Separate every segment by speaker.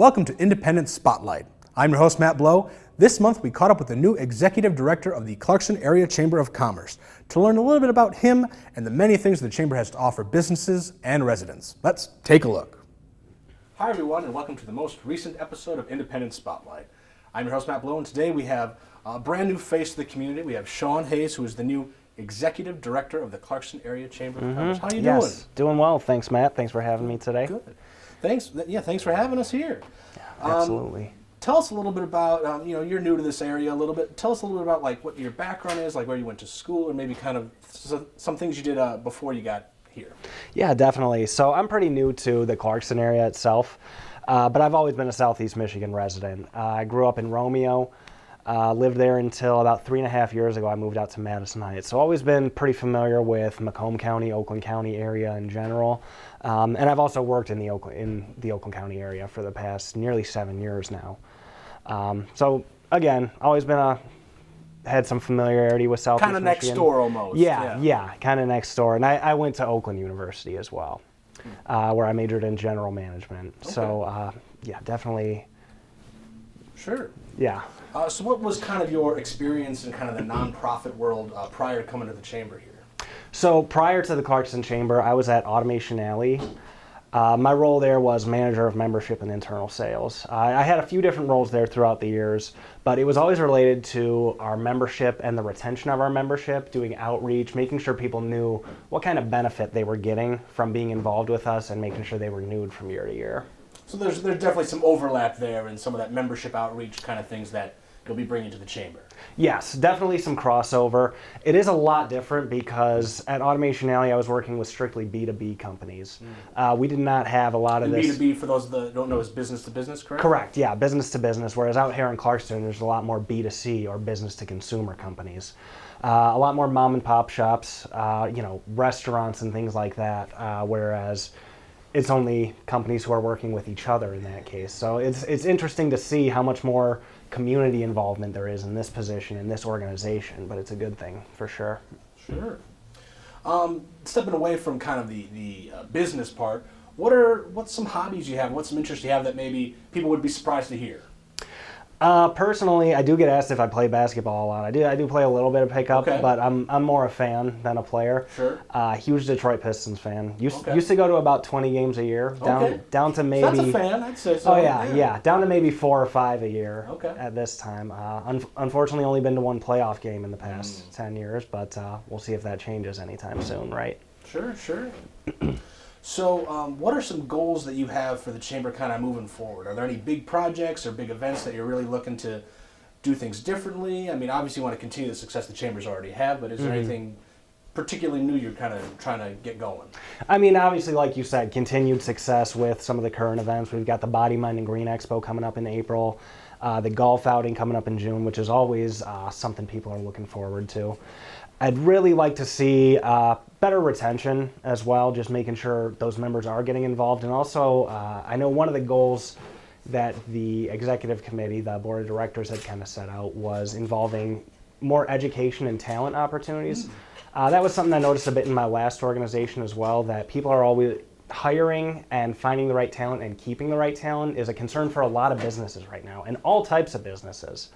Speaker 1: Welcome to Independent Spotlight. I'm your host, Matt Blow. This month, we caught up with the new Executive Director of the Clarkson Area Chamber of Commerce to learn a little bit about him and the many things the Chamber has to offer businesses and residents. Let's take a look. Hi, everyone, and welcome to the most recent episode of Independent Spotlight. I'm your host, Matt Blow, and today we have a brand new face to the community. We have Sean Hayes, who is the new Executive Director of the Clarkson Area Chamber of Commerce. How are you doing?
Speaker 2: Doing well. Thanks, Matt. Thanks for having me today.
Speaker 1: Good. Thanks. Yeah, thanks for having us here.
Speaker 2: Absolutely.
Speaker 1: Tell us a little bit about, you're new to this area a little bit. Tell us a little bit about like what your background is, like where you went to school, or maybe kind of some things you did before you got here.
Speaker 2: Yeah, definitely. So I'm pretty new to the Clarkson area itself, but I've always been a Southeast Michigan resident. I grew up in Romeo, lived there until about 3.5 years ago. I moved out to Madison Heights. So always been pretty familiar with Macomb County, Oakland County area in general. And I've also worked in the Oakland County area for the past nearly 7 years now. So again, always been had some familiarity with Southeast Michigan.
Speaker 1: Kind of next door almost.
Speaker 2: Yeah, kind of next door. And I went to Oakland University as well, where I majored in general management.
Speaker 1: Okay.
Speaker 2: So definitely.
Speaker 1: Sure.
Speaker 2: Yeah.
Speaker 1: So what was kind of your experience in kind of the nonprofit world prior to coming to the chamber here?
Speaker 2: So prior to the Clarkson Chamber, I was at Automation Alley. My role there was manager of membership and internal sales. I had a few different roles there throughout the years, but it was always related to our membership and the retention of our membership, doing outreach, making sure people knew what kind of benefit they were getting from being involved with us and making sure they were renewed from year to year.
Speaker 1: So there's definitely some overlap there in some of that membership outreach kind of things that you'll be bringing to the chamber.
Speaker 2: Yes, definitely some crossover. It is a lot different because at Automation Alley I was working with strictly B2B companies. We did not have a lot of this.
Speaker 1: B2B, for those that don't know, is business to business, correct?
Speaker 2: Correct, yeah, business to business, whereas out here in Clarkston there's a lot more B2C or business to consumer companies. A lot more mom and pop shops, restaurants and things like that, whereas it's only companies who are working with each other in that case. So it's interesting to see how much more community involvement there is in this position, in this organization, but it's a good thing for sure.
Speaker 1: Sure. Stepping away from kind of the business part, what's some hobbies you have, what's some interests you have that maybe people would be surprised to hear?
Speaker 2: Personally, I do get asked if I play basketball a lot. I do play a little bit of pickup,
Speaker 1: Okay.
Speaker 2: but I'm more a fan than a player.
Speaker 1: Sure.
Speaker 2: Huge Detroit Pistons fan. Used
Speaker 1: Okay.
Speaker 2: to go to about 20 games a year, down to maybe.
Speaker 1: So that's a fan, I'd say so.
Speaker 2: Oh yeah, down to maybe 4 or 5 a year.
Speaker 1: Okay.
Speaker 2: At this time. Unfortunately, only been to one playoff game in the past 10 years, but we'll see if that changes anytime soon, right?
Speaker 1: Sure. So what are some goals that you have for the chamber kind of moving forward? Are there any big projects or big events that you're really looking to do things differently? I mean, obviously you want to continue the success the chambers already have, but is there anything particularly new you're kind of trying to get going?
Speaker 2: I mean, obviously, like you said, continued success with some of the current events. We've got the Body, Mind, and Green Expo coming up in April, the golf outing coming up in June, which is always something people are looking forward to. I'd really like to see better retention as well, just making sure those members are getting involved. And also, I know one of the goals that the executive committee, the board of directors had kind of set out was involving more education and talent opportunities. That was something I noticed a bit in my last organization as well, that people are always hiring and finding the right talent and keeping the right talent is a concern for a lot of businesses right now, and all types of businesses.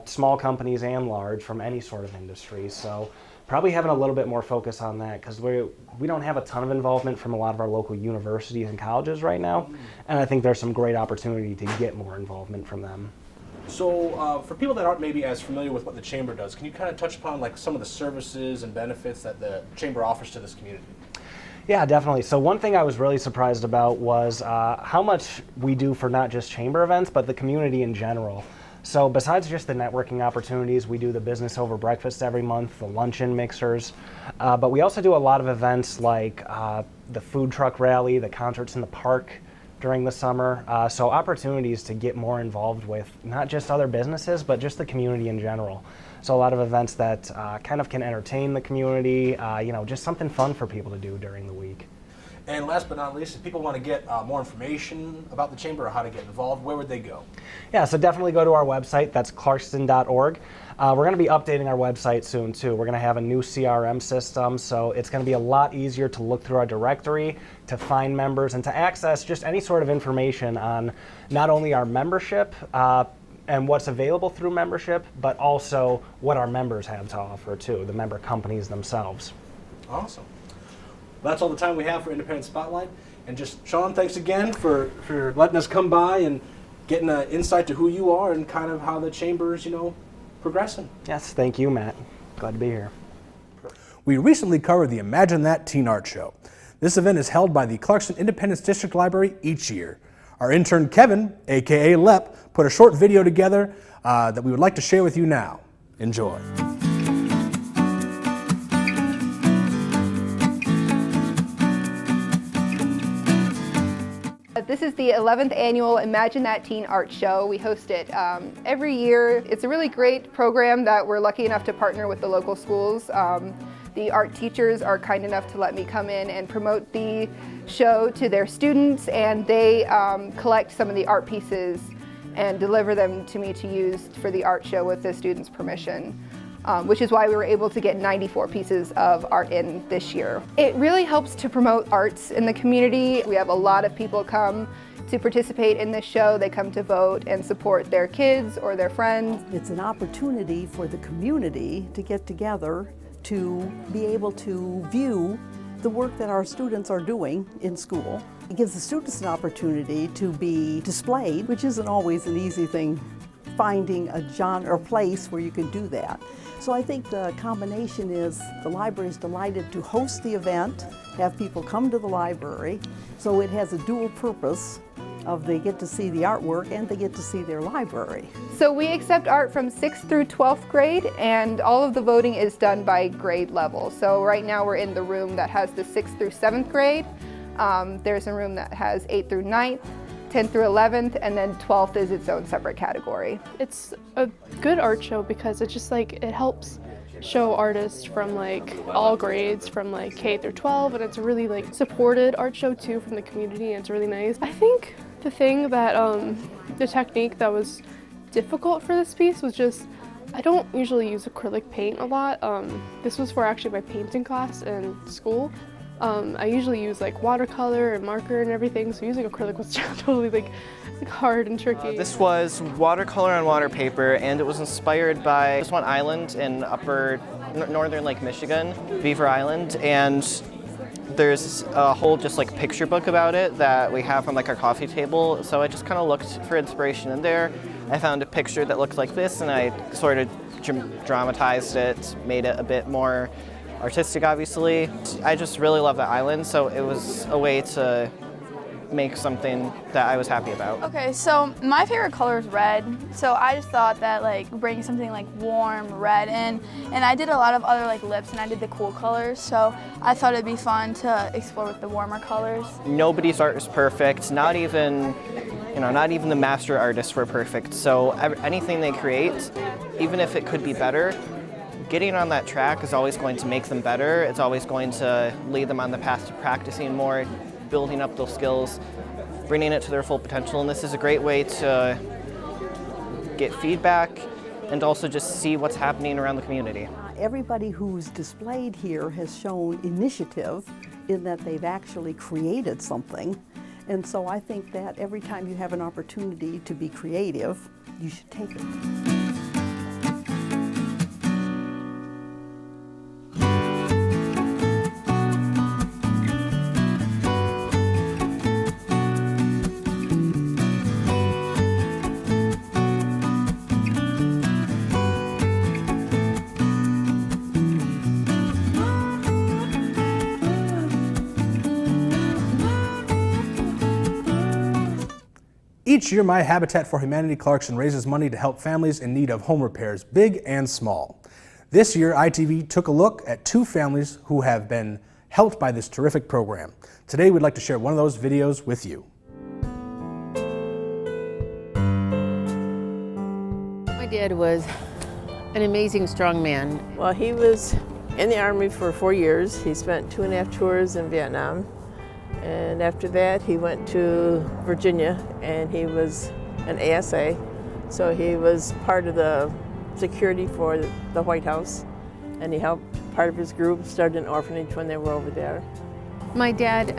Speaker 2: Small companies and large from any sort of industry. So probably having a little bit more focus on that because we don't have a ton of involvement from a lot of our local universities and colleges right now. And I think there's some great opportunity to get more involvement from them.
Speaker 1: So for people that aren't maybe as familiar with what the chamber does, can you kind of touch upon like some of the services and benefits that the chamber offers to this community?
Speaker 2: Yeah, definitely. So one thing I was really surprised about was how much we do for not just chamber events, but the community in general. So besides just the networking opportunities, we do the business over breakfast every month, the luncheon mixers, but we also do a lot of events like the food truck rally, the concerts in the park during the summer. So opportunities to get more involved with not just other businesses, but just the community in general. So a lot of events that kind of can entertain the community, just something fun for people to do during the week.
Speaker 1: And last but not least, if people want to get more information about the Chamber or how to get involved, where would they go?
Speaker 2: Yeah, so definitely go to our website. That's clarkston.org. We're going to be updating our website soon, too. We're going to have a new CRM system, so it's going to be a lot easier to look through our directory, to find members, and to access just any sort of information on not only our membership and what's available through membership, but also what our members have to offer, too, the member companies themselves.
Speaker 1: Awesome. That's all the time we have for Independent Spotlight. And just, Sean, thanks again for letting us come by and getting an insight to who you are and kind of how the Chamber's, progressing.
Speaker 2: Yes, thank you, Matt. Glad to be here.
Speaker 1: We recently covered the Imagine That Teen Art Show. This event is held by the Clarkston Independence District Library each year. Our intern, Kevin, aka Lep, put a short video together that we would like to share with you now. Enjoy.
Speaker 3: This is the 11th annual Imagine That Teen Art Show. We host it every year. It's a really great program that we're lucky enough to partner with the local schools. The art teachers are kind enough to let me come in and promote the show to their students, and they collect some of the art pieces and deliver them to me to use for the art show with the students' permission. Which is why we were able to get 94 pieces of art in this year. It really helps to promote arts in the community. We have a lot of people come to participate in this show. They come to vote and support their kids or their friends.
Speaker 4: It's an opportunity for the community to get together to be able to view the work that our students are doing in school. It gives the students an opportunity to be displayed, which isn't always an easy thing, finding a genre or place where you can do that. So I think the combination is the library is delighted to host the event, have people come to the library, so it has a dual purpose of they get to see the artwork and they get to see their library.
Speaker 3: So we accept art from 6th through 12th grade, and all of the voting is done by grade level. So right now we're in the room that has the 6th through 7th grade. There's a room that has 8th through 9th, 10th through 11th, and then 12th is its own separate category.
Speaker 5: It's a good art show because it's just it helps show artists from all grades from K through 12, and it's a really supported art show too from the community, and it's really nice. I think the thing that the technique that was difficult for this piece was just I don't usually use acrylic paint a lot. This was for actually my painting class in school. I usually use watercolor and marker and everything, so using acrylic was totally hard and tricky.
Speaker 6: This was watercolor on water paper, and it was inspired by this one island in upper northern Lake Michigan, Beaver Island, and there's a whole just picture book about it that we have on our coffee table. So I just kind of looked for inspiration in there. I found a picture that looked like this, and I sort of dramatized it, made it a bit more artistic, obviously. I just really love the island, so it was a way to make something that I was happy about.
Speaker 7: Okay, so my favorite color is red, so I just thought that bringing something warm red in, and I did a lot of other lips, and I did the cool colors, so I thought it'd be fun to explore with the warmer colors.
Speaker 6: Nobody's art is perfect, not even the master artists were perfect, so anything they create, even if it could be better, getting on that track is always going to make them better. It's always going to lead them on the path to practicing more, building up those skills, bringing it to their full potential. And this is a great way to get feedback and also just see what's happening around the community.
Speaker 4: Everybody who's displayed here has shown initiative in that they've actually created something. And so I think that every time you have an opportunity to be creative, you should take it.
Speaker 1: Each year, My Habitat for Humanity Clarkston raises money to help families in need of home repairs, big and small. This year, ITV took a look at 2 families who have been helped by this terrific program. Today, we'd like to share one of those videos with you.
Speaker 8: My dad was an amazing strong man.
Speaker 9: Well, he was in the Army for 4 years. He spent 2.5 tours in Vietnam. And after that, he went to Virginia, and he was an ASA. So he was part of the security for the White House, and he helped part of his group start an orphanage when they were over there.
Speaker 8: My dad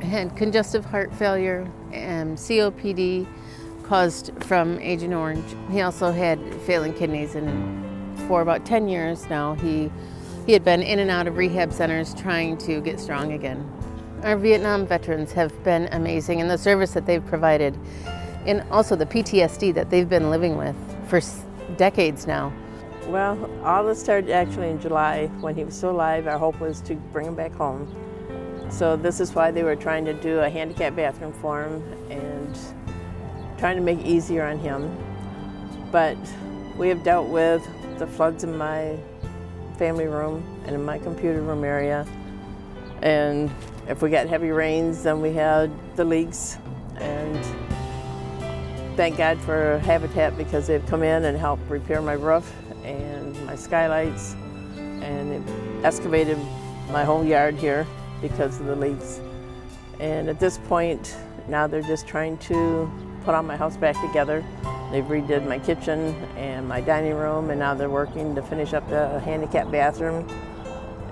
Speaker 8: had congestive heart failure and COPD caused from Agent Orange. He also had failing kidneys, and for about 10 years now, he had been in and out of rehab centers trying to get strong again. Our Vietnam veterans have been amazing, and the service that they've provided, and also the PTSD that they've been living with for decades now.
Speaker 9: Well, all this started actually in July when he was still alive. Our hope was to bring him back home. So this is why they were trying to do a handicap bathroom for him and trying to make it easier on him. But we have dealt with the floods in my family room and in my computer room area. And if we got heavy rains, then we had the leaks. And thank God for Habitat, because they've come in and helped repair my roof and my skylights, and they've excavated my whole yard here because of the leaks. And at this point, now they're just trying to put all my house back together. They've redid my kitchen and my dining room, and now they're working to finish up the handicap bathroom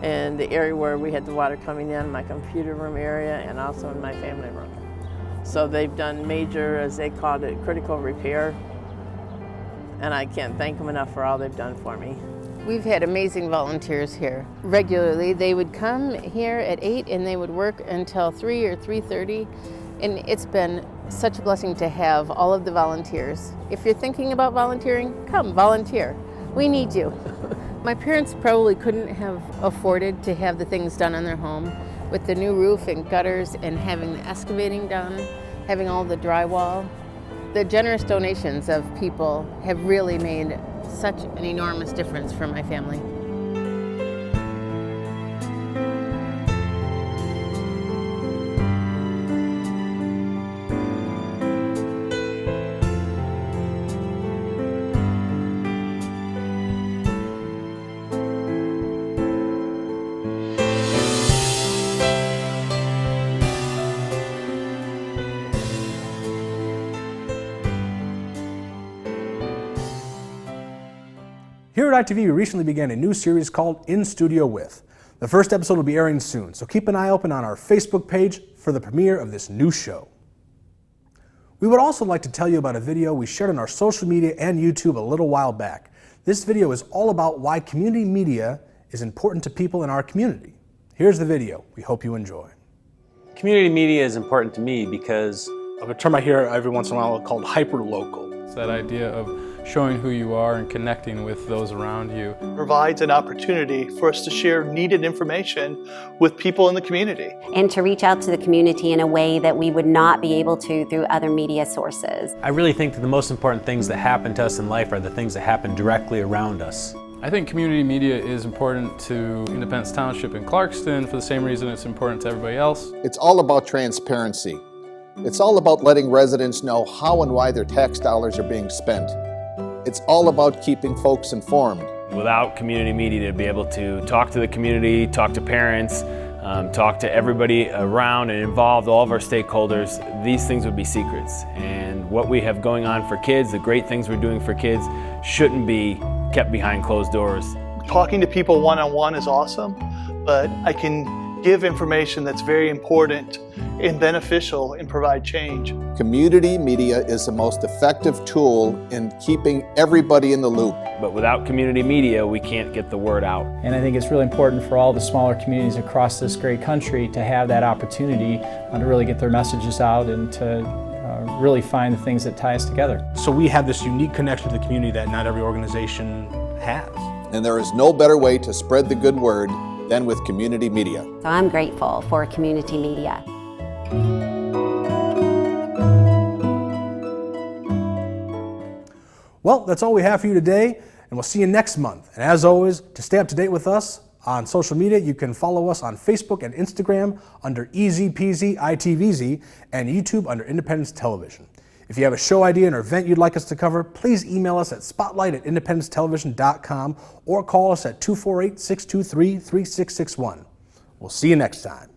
Speaker 9: and the area where we had the water coming in, my computer room area, and also in my family room. So they've done major, as they called it, critical repair, and I can't thank them enough for all they've done for me.
Speaker 8: We've had amazing volunteers here. Regularly, they would come here at 8 and they would work until 3 or 3:30, and it's been such a blessing to have all of the volunteers. If you're thinking about volunteering, come volunteer. We need you. My parents probably couldn't have afforded to have the things done on their home with the new roof and gutters and having the excavating done, having all the drywall. The generous donations of people have really made such an enormous difference for my family.
Speaker 1: Here at ITV, we recently began a new series called In Studio With. The first episode will be airing soon, so keep an eye open on our Facebook page for the premiere of this new show. We would also like to tell you about a video we shared on our social media and YouTube a little while back. This video is all about why community media is important to people in our community. Here's the video. We hope you enjoy.
Speaker 10: Community media is important to me because
Speaker 1: of a term I hear every once in a while called hyperlocal.
Speaker 11: It's that idea of showing who you are and connecting with those around you.
Speaker 12: Provides an opportunity for us to share needed information with people in the community.
Speaker 13: And to reach out to the community in a way that we would not be able to through other media sources.
Speaker 10: I really think that the most important things that happen to us in life are the things that happen directly around us.
Speaker 11: I think community media is important to Independence Township in Clarkston for the same reason it's important to everybody else.
Speaker 14: It's all about transparency. It's all about letting residents know how and why their tax dollars are being spent. It's all about keeping folks informed.
Speaker 15: Without community media to be able to talk to the community, talk to parents, talk to everybody around and involved, all of our stakeholders, these things would be secrets. And what we have going on for kids, the great things we're doing for kids, shouldn't be kept behind closed doors.
Speaker 12: Talking to people one-on-one is awesome, but I can give information that's very important and beneficial and provide change.
Speaker 14: Community media is the most effective tool in keeping everybody in the loop.
Speaker 15: But without community media, we can't get the word out.
Speaker 16: And I think it's really important for all the smaller communities across this great country to have that opportunity to really get their messages out and to really find the things that tie us together.
Speaker 1: So we have this unique connection to the community that not every organization has.
Speaker 14: And there is no better way to spread the good word than with community media.
Speaker 13: So I'm grateful for community media.
Speaker 1: Well, that's all we have for you today, and we'll see you next month. And as always, to stay up to date with us on social media, you can follow us on Facebook and Instagram under EZPZ ITVZ and YouTube under Independence Television. If you have a show idea or event you'd like us to cover, please email us at spotlight@independencetelevision.com or call us at 248-623-3661. We'll see you next time.